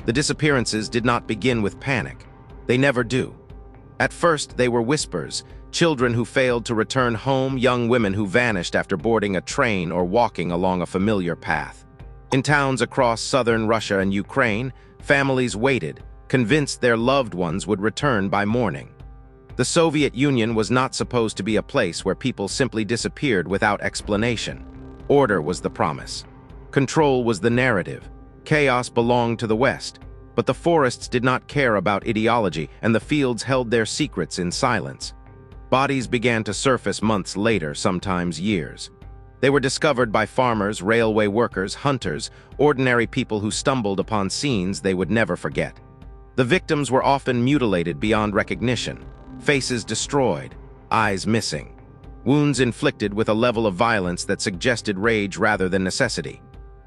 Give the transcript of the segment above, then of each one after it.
The disappearances did not begin with panic. They never do. At first, they were whispers: children who failed to return home, young women who vanished after boarding a train or walking along a familiar path. In towns across southern Russia and Ukraine, families waited, convinced their loved ones would return by morning. The Soviet Union was not supposed to be a place where people simply disappeared without explanation. Order was the promise. Control was the narrative. Chaos belonged to the West. But the forests did not care about ideology, and the fields held their secrets in silence. Bodies began to surface months later, sometimes years. They were discovered by farmers, railway workers, hunters, ordinary people who stumbled upon scenes they would never forget. The victims were often mutilated beyond recognition, faces destroyed, eyes missing, wounds inflicted with a level of violence that suggested rage rather than necessity.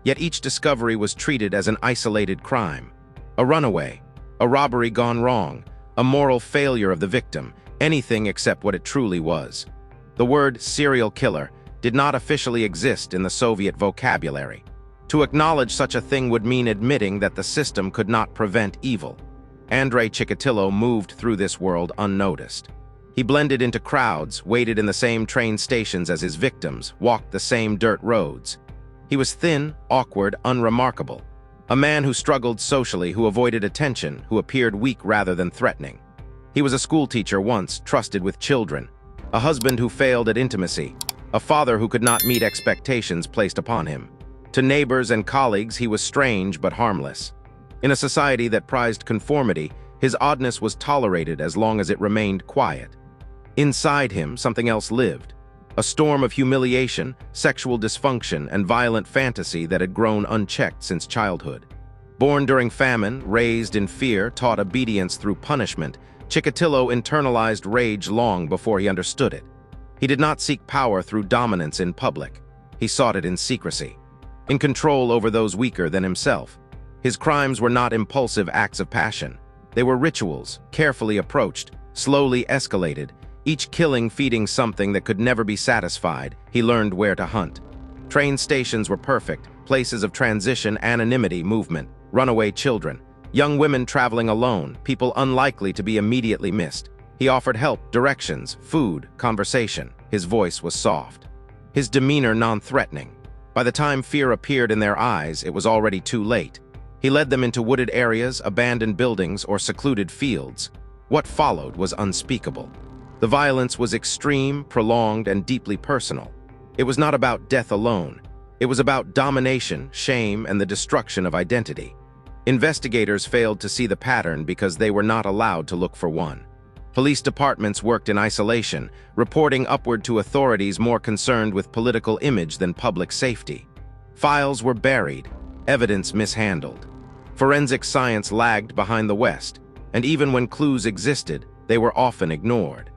Yet each discovery was treated as an isolated crime. A runaway, a robbery gone wrong, a moral failure of the victim, anything except what it truly was. The word serial killer did not officially exist in the Soviet vocabulary. To acknowledge such a thing would mean admitting that the system could not prevent evil. Andrei Chikatilo moved through this world unnoticed. He blended into crowds, waited in the same train stations as his victims, walked the same dirt roads. He was thin, awkward, unremarkable. A man who struggled socially, who avoided attention, who appeared weak rather than threatening. He was a schoolteacher once, trusted with children, a husband who failed at intimacy, a father who could not meet expectations placed upon him. To neighbors and colleagues, he was strange but harmless. In a society that prized conformity, his oddness was tolerated as long as it remained quiet. Inside him, something else lived. A storm of humiliation, sexual dysfunction, and violent fantasy that had grown unchecked since childhood. Born during famine, raised in fear, taught obedience through punishment, Chikatilo internalized rage long before he understood it. He did not seek power through dominance in public. He sought it in secrecy, in control over those weaker than himself. His crimes were not impulsive acts of passion. They were rituals, carefully approached, slowly escalated, each killing feeding something that could never be satisfied. He learned where to hunt. Train stations were perfect, places of transition, anonymity, movement, runaway children, young women traveling alone, people unlikely to be immediately missed. He offered help, directions, food, conversation. His voice was soft, his demeanor non-threatening. By the time fear appeared in their eyes, it was already too late. He led them into wooded areas, abandoned buildings, or secluded fields. What followed was unspeakable. The violence was extreme, prolonged, and deeply personal. It was not about death alone. It was about domination, shame, and the destruction of identity. Investigators failed to see the pattern because they were not allowed to look for one. Police departments worked in isolation, reporting upward to authorities more concerned with political image than public safety. Files were buried, evidence mishandled. Forensic science lagged behind the West, and even when clues existed, they were often ignored.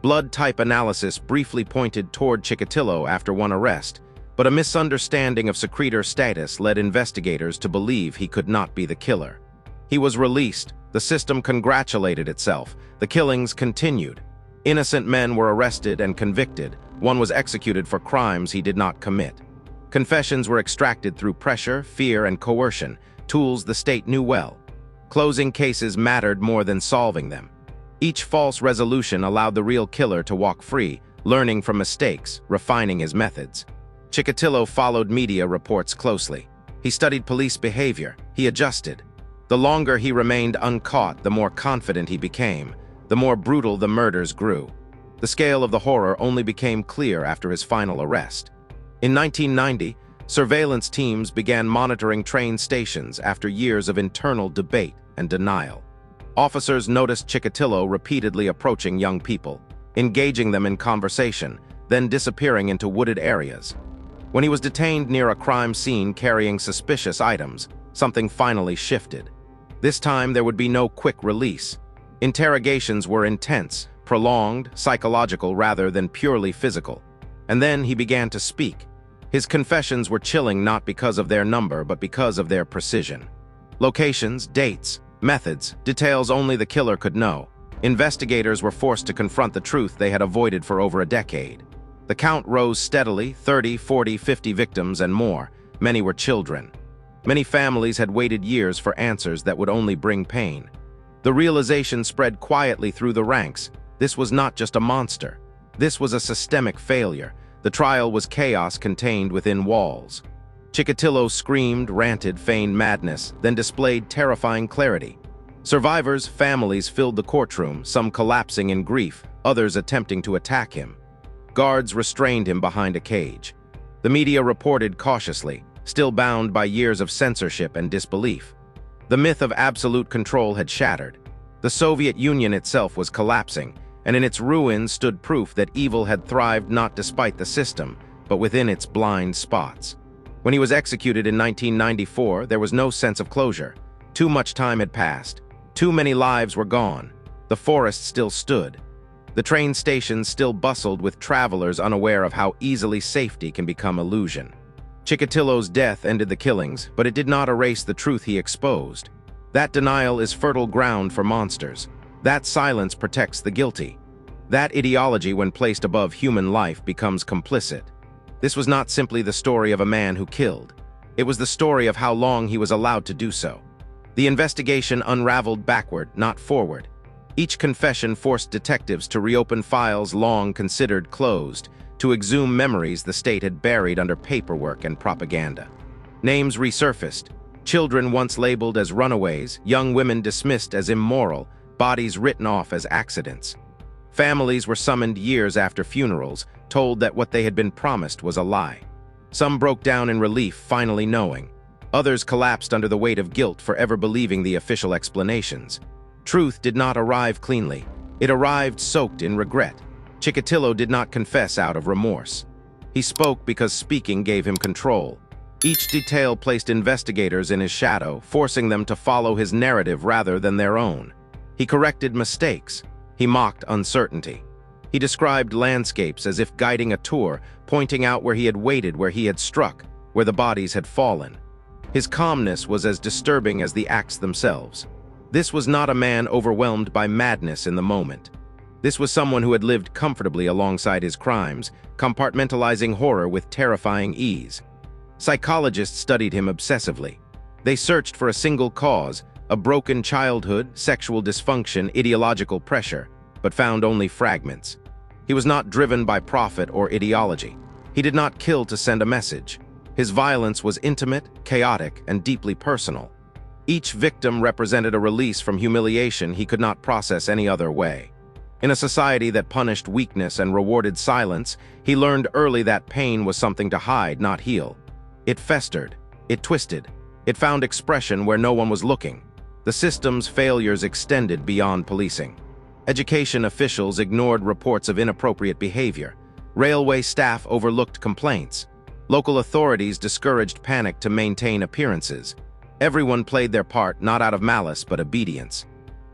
Blood type analysis briefly pointed toward Chikatilo after one arrest, but a misunderstanding of secretor status led investigators to believe he could not be the killer. He was released. The system congratulated itself. The killings continued. Innocent men were arrested and convicted. One was executed for crimes he did not commit. Confessions were extracted through pressure, fear, and coercion, tools the state knew well. Closing cases mattered more than solving them. Each false resolution allowed the real killer to walk free, learning from mistakes, refining his methods. Chikatilo followed media reports closely. He studied police behavior. He adjusted. The longer he remained uncaught, the more confident he became, the more brutal the murders grew. The scale of the horror only became clear after his final arrest. In 1990, surveillance teams began monitoring train stations after years of internal debate and denial. Officers noticed Chikatilo repeatedly approaching young people, engaging them in conversation, then disappearing into wooded areas. When he was detained near a crime scene carrying suspicious items, something finally shifted. This time there would be no quick release. Interrogations were intense, prolonged, psychological rather than purely physical. And then he began to speak. His confessions were chilling not because of their number, but because of their precision. Locations, dates, methods, details only the killer could know. Investigators were forced to confront the truth they had avoided for over a decade. The count rose steadily, 30, 40, 50 victims and more. Many were children. Many families had waited years for answers that would only bring pain. The realization spread quietly through the ranks. This was not just a monster. This was a systemic failure. The trial was chaos contained within walls. Chikatilo screamed, ranted, feigned madness, then displayed terrifying clarity. Survivors' families filled the courtroom, some collapsing in grief, others attempting to attack him. Guards restrained him behind a cage. The media reported cautiously, still bound by years of censorship and disbelief. The myth of absolute control had shattered. The Soviet Union itself was collapsing, and in its ruins stood proof that evil had thrived not despite the system, but within its blind spots. When he was executed in 1994, there was no sense of closure. Too much time had passed. Too many lives were gone. The forest still stood. The train stations still bustled with travelers unaware of how easily safety can become illusion. Chikatilo's death ended the killings, but it did not erase the truth he exposed. That denial is fertile ground for monsters. That silence protects the guilty. That ideology, when placed above human life, becomes complicit. This was not simply the story of a man who killed. It was the story of how long he was allowed to do so. The investigation unraveled backward, not forward. Each confession forced detectives to reopen files long considered closed, to exhume memories the state had buried under paperwork and propaganda. Names resurfaced. Children once labeled as runaways, young women dismissed as immoral, bodies written off as accidents. Families were summoned years after funerals, told that what they had been promised was a lie. Some broke down in relief, finally knowing. Others collapsed under the weight of guilt for ever believing the official explanations. Truth did not arrive cleanly. It arrived soaked in regret. Chikatilo did not confess out of remorse. He spoke because speaking gave him control. Each detail placed investigators in his shadow, forcing them to follow his narrative rather than their own. He corrected mistakes. He mocked uncertainty. He described landscapes as if guiding a tour, pointing out where he had waited, where he had struck, where the bodies had fallen. His calmness was as disturbing as the acts themselves. This was not a man overwhelmed by madness in the moment. This was someone who had lived comfortably alongside his crimes, compartmentalizing horror with terrifying ease. Psychologists studied him obsessively. They searched for a single cause, a broken childhood, sexual dysfunction, ideological pressure, but found only fragments. He was not driven by profit or ideology. He did not kill to send a message. His violence was intimate, chaotic, and deeply personal. Each victim represented a release from humiliation he could not process any other way. In a society that punished weakness and rewarded silence, he learned early that pain was something to hide, not heal. It festered. It twisted. It found expression where no one was looking. The system's failures extended beyond policing. Education officials ignored reports of inappropriate behavior. Railway staff overlooked complaints. Local authorities discouraged panic to maintain appearances. Everyone played their part not out of malice but obedience.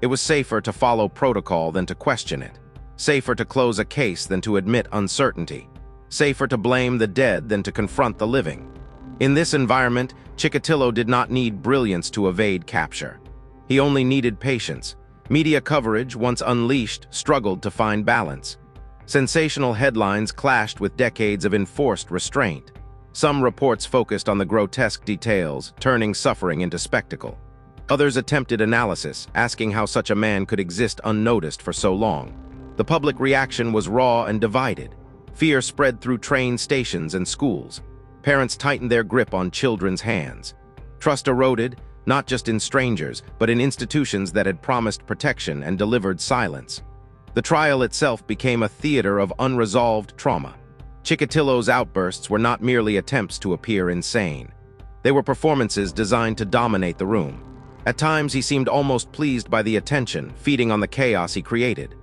It was safer to follow protocol than to question it. Safer to close a case than to admit uncertainty. Safer to blame the dead than to confront the living. In this environment, Chikatilo did not need brilliance to evade capture. He only needed patience. Media coverage, once unleashed, struggled to find balance. Sensational headlines clashed with decades of enforced restraint. Some reports focused on the grotesque details, turning suffering into spectacle. Others attempted analysis, asking how such a man could exist unnoticed for so long. The public reaction was raw and divided. Fear spread through train stations and schools. Parents tightened their grip on children's hands. Trust eroded, not just in strangers, but in institutions that had promised protection and delivered silence. The trial itself became a theater of unresolved trauma. Chikatilo's outbursts were not merely attempts to appear insane. They were performances designed to dominate the room. At times, he seemed almost pleased by the attention, feeding on the chaos he created.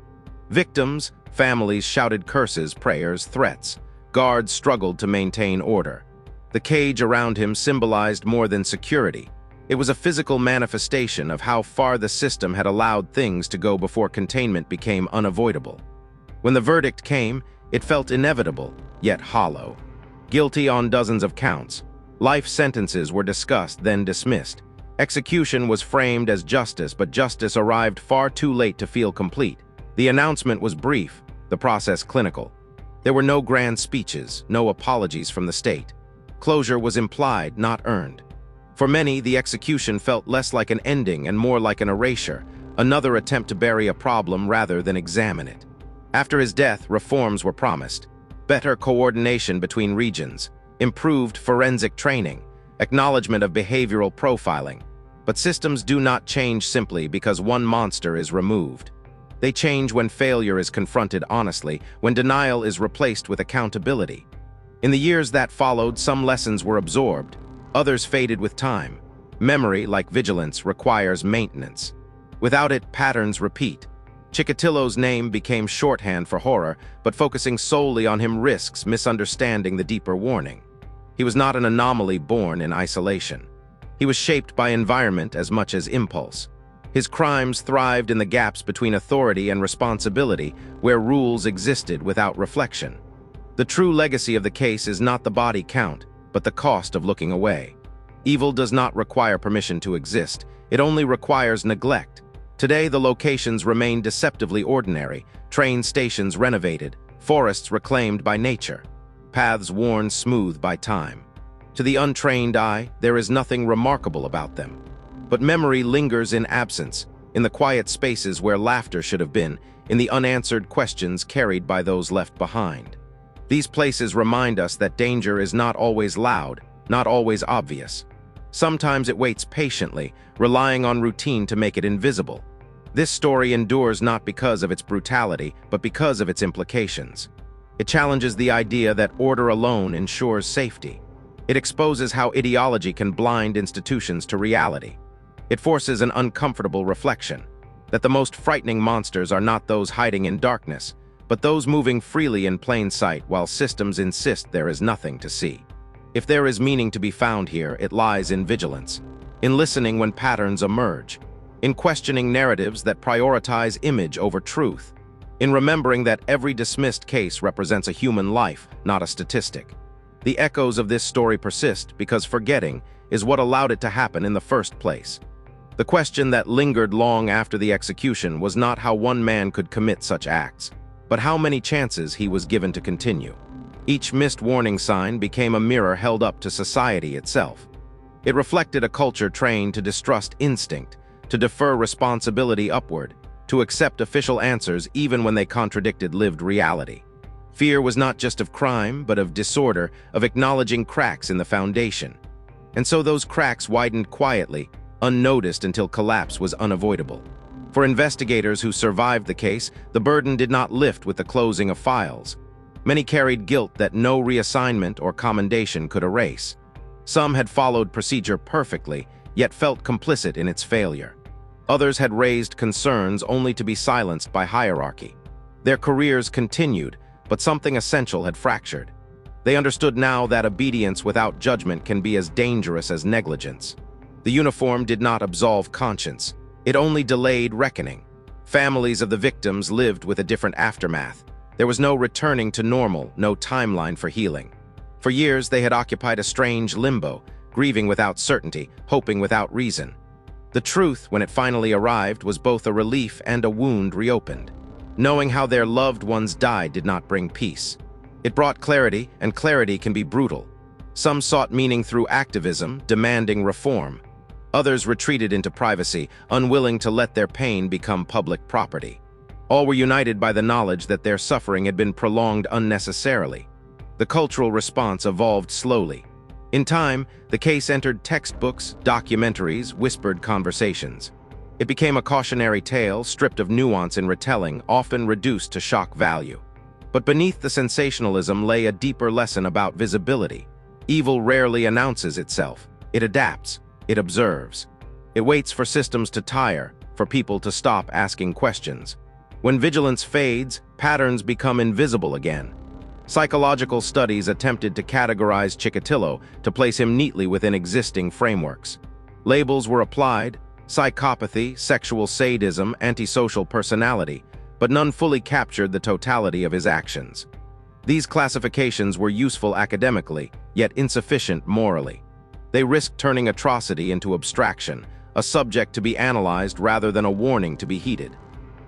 Victims, families shouted curses, prayers, threats. Guards struggled to maintain order. The cage around him symbolized more than security. It was a physical manifestation of how far the system had allowed things to go before containment became unavoidable. When the verdict came, it felt inevitable, yet hollow. Guilty on dozens of counts. Life sentences were discussed, then dismissed. Execution was framed as justice, but justice arrived far too late to feel complete. The announcement was brief, the process clinical. There were no grand speeches, no apologies from the state. Closure was implied, not earned. For many, the execution felt less like an ending and more like an erasure, another attempt to bury a problem rather than examine it. After his death, reforms were promised. Better coordination between regions, improved forensic training, acknowledgement of behavioral profiling. But systems do not change simply because one monster is removed. They change when failure is confronted honestly, when denial is replaced with accountability. In the years that followed, some lessons were absorbed, others faded with time. Memory, like vigilance, requires maintenance. Without it, patterns repeat. Chikatilo's name became shorthand for horror, but focusing solely on him risks misunderstanding the deeper warning. He was not an anomaly born in isolation. He was shaped by environment as much as impulse. His crimes thrived in the gaps between authority and responsibility, where rules existed without reflection. The true legacy of the case is not the body count, but the cost of looking away. Evil does not require permission to exist, it only requires neglect. Today, the locations remain deceptively ordinary, train stations renovated, forests reclaimed by nature, paths worn smooth by time. To the untrained eye, there is nothing remarkable about them. But memory lingers in absence, in the quiet spaces where laughter should have been, in the unanswered questions carried by those left behind. These places remind us that danger is not always loud, not always obvious. Sometimes it waits patiently, relying on routine to make it invisible. This story endures not because of its brutality, but because of its implications. It challenges the idea that order alone ensures safety. It exposes how ideology can blind institutions to reality. It forces an uncomfortable reflection, that the most frightening monsters are not those hiding in darkness, but those moving freely in plain sight while systems insist there is nothing to see. If there is meaning to be found here, it lies in vigilance, in listening when patterns emerge, in questioning narratives that prioritize image over truth, in remembering that every dismissed case represents a human life, not a statistic. The echoes of this story persist because forgetting is what allowed it to happen in the first place. The question that lingered long after the execution was not how one man could commit such acts, but how many chances he was given to continue. Each missed warning sign became a mirror held up to society itself. It reflected a culture trained to distrust instinct, to defer responsibility upward, to accept official answers even when they contradicted lived reality. Fear was not just of crime, but of disorder, of acknowledging cracks in the foundation. And so those cracks widened quietly, unnoticed until collapse was unavoidable. For investigators who survived the case, the burden did not lift with the closing of files. Many carried guilt that no reassignment or commendation could erase. Some had followed procedure perfectly, yet felt complicit in its failure. Others had raised concerns only to be silenced by hierarchy. Their careers continued, but something essential had fractured. They understood now that obedience without judgment can be as dangerous as negligence. The uniform did not absolve conscience. It only delayed reckoning. Families of the victims lived with a different aftermath. There was no returning to normal, no timeline for healing. For years, they had occupied a strange limbo, grieving without certainty, hoping without reason. The truth, when it finally arrived, was both a relief and a wound reopened. Knowing how their loved ones died did not bring peace. It brought clarity, and clarity can be brutal. Some sought meaning through activism, demanding reform. Others retreated into privacy, unwilling to let their pain become public property. All were united by the knowledge that their suffering had been prolonged unnecessarily. The cultural response evolved slowly. In time, the case entered textbooks, documentaries, whispered conversations. It became a cautionary tale, stripped of nuance in retelling, often reduced to shock value. But beneath the sensationalism lay a deeper lesson about visibility. Evil rarely announces itself. It adapts. It observes. It waits for systems to tire, for people to stop asking questions. When vigilance fades, patterns become invisible again. Psychological studies attempted to categorize Chikatilo, to place him neatly within existing frameworks. Labels were applied: psychopathy, sexual sadism, antisocial personality, but none fully captured the totality of his actions. These classifications were useful academically, yet insufficient morally. They risked turning atrocity into abstraction, a subject to be analyzed rather than a warning to be heeded.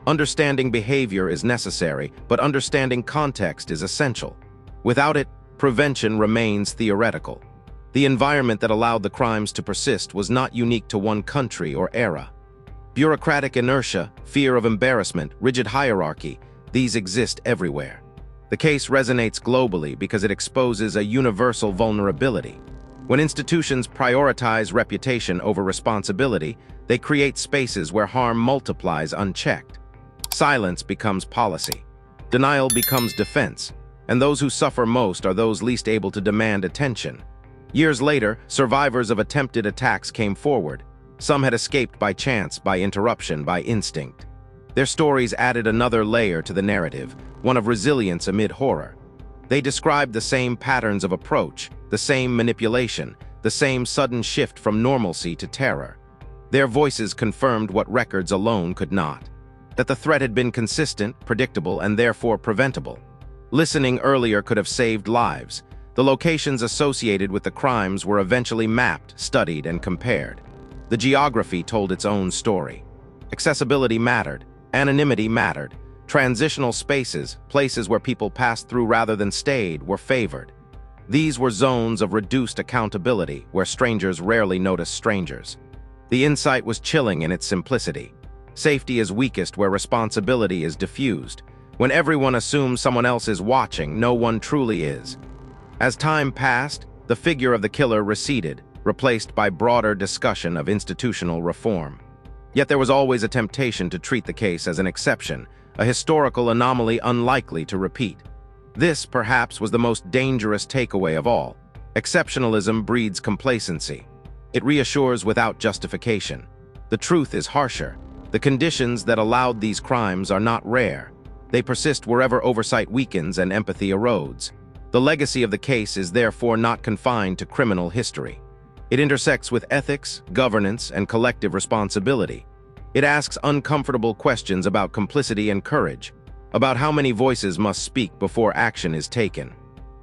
Understanding behavior is necessary, but understanding context is essential. Without it, prevention remains theoretical. The environment that allowed the crimes to persist was not unique to one country or era. Bureaucratic inertia, fear of embarrassment, rigid hierarchy, these exist everywhere. The case resonates globally because it exposes a universal vulnerability. When institutions prioritize reputation over responsibility, they create spaces where harm multiplies unchecked. Silence becomes policy. Denial becomes defense, and those who suffer most are those least able to demand attention. Years later, survivors of attempted attacks came forward. Some had escaped by chance, by interruption, by instinct. Their stories added another layer to the narrative, one of resilience amid horror. They described the same patterns of approach, the same manipulation, the same sudden shift from normalcy to terror. Their voices confirmed what records alone could not: that the threat had been consistent, predictable, and therefore preventable. Listening earlier could have saved lives. The locations associated with the crimes were eventually mapped, studied, and compared. The geography told its own story. Accessibility mattered. Anonymity mattered. Transitional spaces, places where people passed through rather than stayed, were favored. These were zones of reduced accountability, where strangers rarely noticed strangers. The insight was chilling in its simplicity. Safety is weakest where responsibility is diffused. When everyone assumes someone else is watching, no one truly is. As time passed, the figure of the killer receded, replaced by broader discussion of institutional reform. Yet there was always a temptation to treat the case as an exception, a historical anomaly unlikely to repeat. This, perhaps, was the most dangerous takeaway of all. Exceptionalism breeds complacency. It reassures without justification. The truth is harsher. The conditions that allowed these crimes are not rare. They persist wherever oversight weakens and empathy erodes. The legacy of the case is therefore not confined to criminal history. It intersects with ethics, governance, and collective responsibility. It asks uncomfortable questions about complicity and courage, about how many voices must speak before action is taken,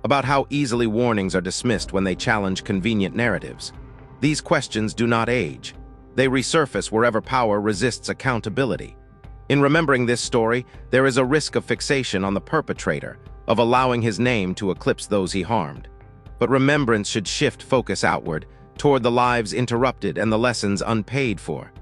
about how easily warnings are dismissed when they challenge convenient narratives. These questions do not age. They resurface wherever power resists accountability. In remembering this story, there is a risk of fixation on the perpetrator, of allowing his name to eclipse those he harmed. But remembrance should shift focus outward, toward the lives interrupted and the lessons unpaid for.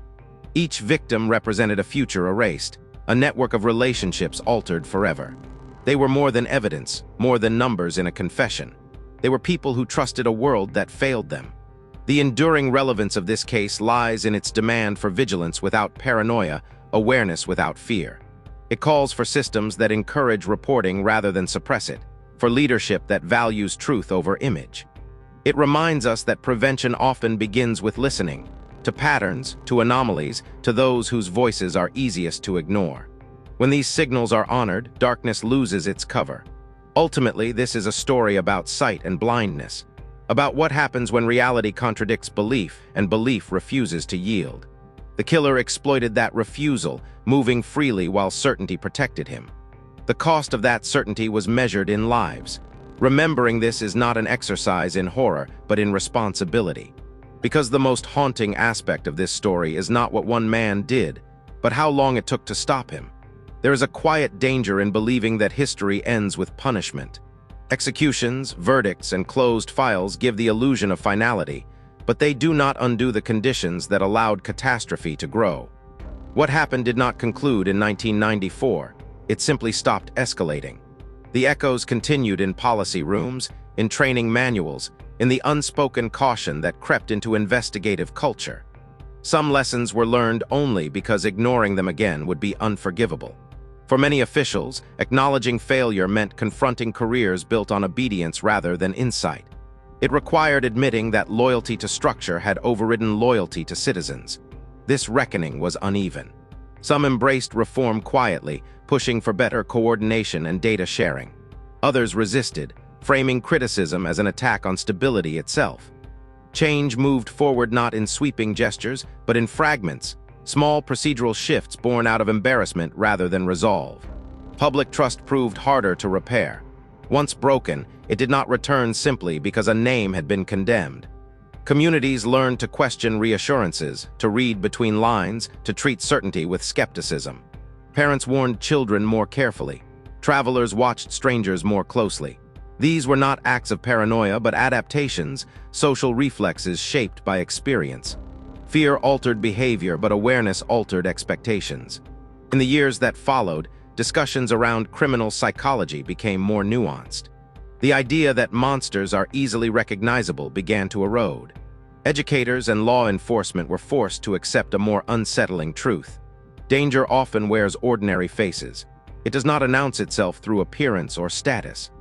Each victim represented a future erased, a network of relationships altered forever. They were more than evidence, more than numbers in a confession. They were people who trusted a world that failed them. The enduring relevance of this case lies in its demand for vigilance without paranoia, awareness without fear. It calls for systems that encourage reporting rather than suppress it, for leadership that values truth over image. It reminds us that prevention often begins with listening, to patterns, to anomalies, to those whose voices are easiest to ignore. When these signals are honored, darkness loses its cover. Ultimately, this is a story about sight and blindness, about what happens when reality contradicts belief and belief refuses to yield. The killer exploited that refusal, moving freely while certainty protected him. The cost of that certainty was measured in lives. Remembering this is not an exercise in horror, but in responsibility. Because the most haunting aspect of this story is not what one man did, but how long it took to stop him. There is a quiet danger in believing that history ends with punishment. Executions, verdicts, and closed files give the illusion of finality, but they do not undo the conditions that allowed catastrophe to grow. What happened did not conclude in 1994. It simply stopped escalating. The echoes continued in policy rooms, in training manuals, in the unspoken caution that crept into investigative culture. Some lessons were learned only because ignoring them again would be unforgivable. For many officials, acknowledging failure meant confronting careers built on obedience rather than insight. It required admitting that loyalty to structure had overridden loyalty to citizens. This reckoning was uneven. Some embraced reform quietly, pushing for better coordination and data sharing. Others resisted, framing criticism as an attack on stability itself. Change moved forward not in sweeping gestures, but in fragments, small procedural shifts born out of embarrassment rather than resolve. Public trust proved harder to repair. Once broken, it did not return simply because a name had been condemned. Communities learned to question reassurances, to read between lines, to treat certainty with skepticism. Parents warned children more carefully. Travelers watched strangers more closely. These were not acts of paranoia, but adaptations, social reflexes shaped by experience. Fear altered behavior, but awareness altered expectations. In the years that followed, discussions around criminal psychology became more nuanced. The idea that monsters are easily recognizable began to erode. Educators and law enforcement were forced to accept a more unsettling truth. Danger often wears ordinary faces. It does not announce itself through appearance or status.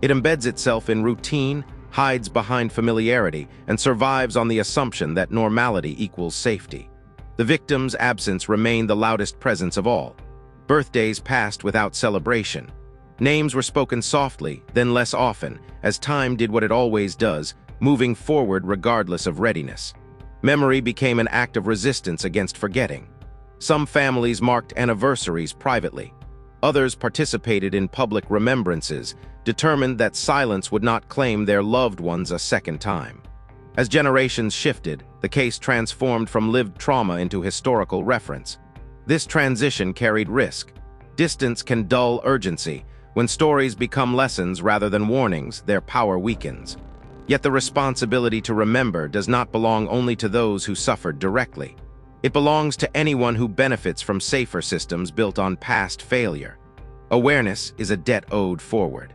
It embeds itself in routine, hides behind familiarity, and survives on the assumption that normality equals safety. The victim's absence remained the loudest presence of all. Birthdays passed without celebration. Names were spoken softly, then less often, as time did what it always does, moving forward regardless of readiness. Memory became an act of resistance against forgetting. Some families marked anniversaries privately. Others participated in public remembrances, determined that silence would not claim their loved ones a second time. As generations shifted, the case transformed from lived trauma into historical reference. This transition carried risk. Distance can dull urgency. When stories become lessons rather than warnings, their power weakens. Yet the responsibility to remember does not belong only to those who suffered directly. It belongs to anyone who benefits from safer systems built on past failure. Awareness is a debt owed forward.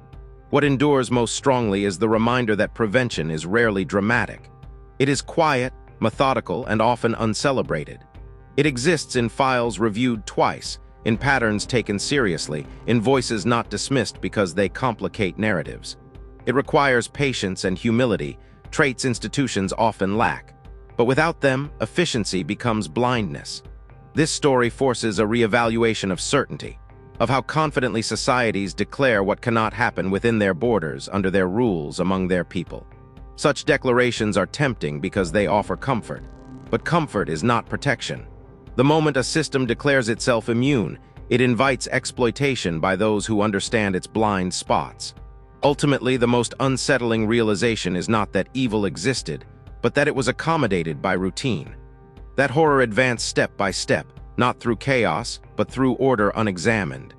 What endures most strongly is the reminder that prevention is rarely dramatic. It is quiet, methodical, and often uncelebrated. It exists in files reviewed twice, in patterns taken seriously, in voices not dismissed because they complicate narratives. It requires patience and humility, traits institutions often lack. But without them, efficiency becomes blindness. This story forces a reevaluation of certainty, of how confidently societies declare what cannot happen within their borders, under their rules, among their people. Such declarations are tempting because they offer comfort. But comfort is not protection. The moment a system declares itself immune, it invites exploitation by those who understand its blind spots. Ultimately, the most unsettling realization is not that evil existed, but that it was accommodated by routine. That horror advanced step by step, not through chaos, but through order unexamined.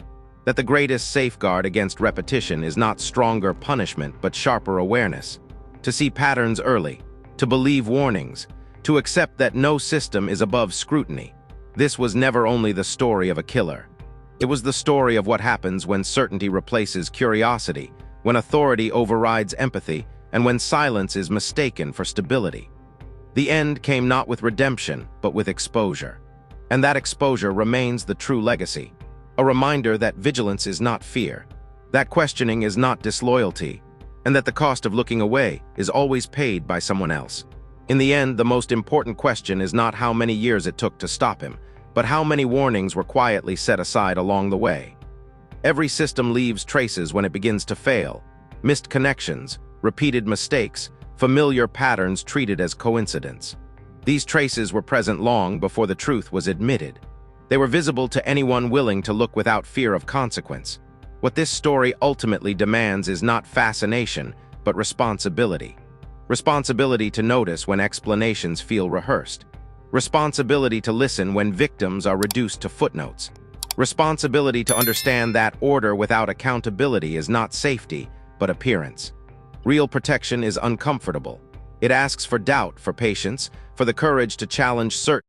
That the greatest safeguard against repetition is not stronger punishment, but sharper awareness. To see patterns early, to believe warnings, to accept that no system is above scrutiny. This was never only the story of a killer. It was the story of what happens when certainty replaces curiosity, when authority overrides empathy, and when silence is mistaken for stability. The end came not with redemption, but with exposure. And that exposure remains the true legacy, a reminder that vigilance is not fear, that questioning is not disloyalty, and that the cost of looking away is always paid by someone else. In the end, the most important question is not how many years it took to stop him, but how many warnings were quietly set aside along the way. Every system leaves traces when it begins to fail. Missed connections, repeated mistakes, familiar patterns treated as coincidence. These traces were present long before the truth was admitted. They were visible to anyone willing to look without fear of consequence. What this story ultimately demands is not fascination, but responsibility. Responsibility to notice when explanations feel rehearsed. Responsibility to listen when victims are reduced to footnotes. Responsibility to understand that order without accountability is not safety, but appearance. Real protection is uncomfortable. It asks for doubt, for patience, for the courage to challenge certain